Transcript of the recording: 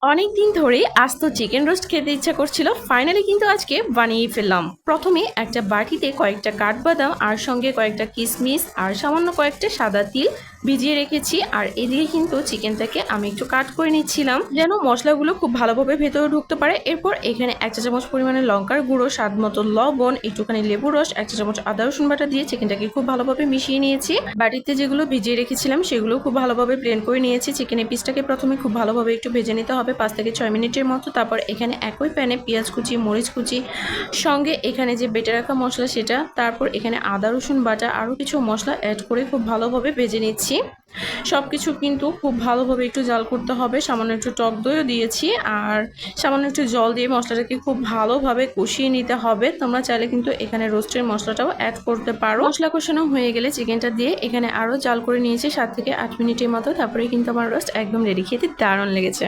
অনেক দিন ধরে আস্ত চিকেন রোস্ট খেতে ইচ্ছা করছিল। ফাইনালি কিন্তু আজকে বানিয়ে ফেললাম। প্রথমে একটা বাটিতে কয়েকটা কাঠবাদাম আর সঙ্গে কয়েকটা কিশমিশ আর সামান্য কয়েকটা সাদা তিল ভিজিয়ে রেখেছি। আর এদিকে কিন্তু চিকেনটাকে আমি একটু কাট করে নিচ্ছিলাম যেন মশলাগুলো খুব ভালোভাবে ভেতরে ঢুকতে পারে। এরপর এখানে 1 চা চামচ পরিমাণে লঙ্কার গুঁড়ো, স্বাদ মতো লবণ, একটুখানি লেবু রস, 1 চা চামচ আদা রসুন বাটা দিয়ে চিকেনটাকে খুব ভালোভাবে মিশিয়ে নিয়েছি। বাটিতে যেগুলো ভিজিয়ে রেখেছিলাম সেগুলো খুব ভালোভাবে ব্লেন্ড করে নিয়েছি। চিকেনের পিসটাকে প্রথমে খুব ভালোভাবে একটু ভেজে নিতে হবে 5 থেকে 6 মিনিটের মতো। তারপর এখানে একই প্যানে পেঁয়াজ কুচি, মরিচ কুচি, সঙ্গে এখানে যে বেটে রাখা মশলা সেটা, তারপর এখানে আদা রসুন বাটা, আরও কিছু মশলা অ্যাড করে খুব ভালোভাবে ভেজে নিচ্ছি। সব কিছু কিন্তু খুব ভালোভাবে একটু জাল করতে হবে। সামান্য একটু টক দইও দিয়েছি আর সামান্য একটু জল দিয়ে মশলাটাকে খুব ভালোভাবে কষিয়ে নিতে হবে। তোমরা চাইলে কিন্তু এখানে রোস্টের মশলাটাও অ্যাড করতে পারো। মশলা কষানো হয়ে গেলে চিকেনটা দিয়ে এখানে আরও জাল করে নিয়েছি 7 থেকে 8 মিনিটের মতো। তারপরে কিন্তু আমার রোস্ট একদম রেডি। খেতে দারুণ লেগেছে।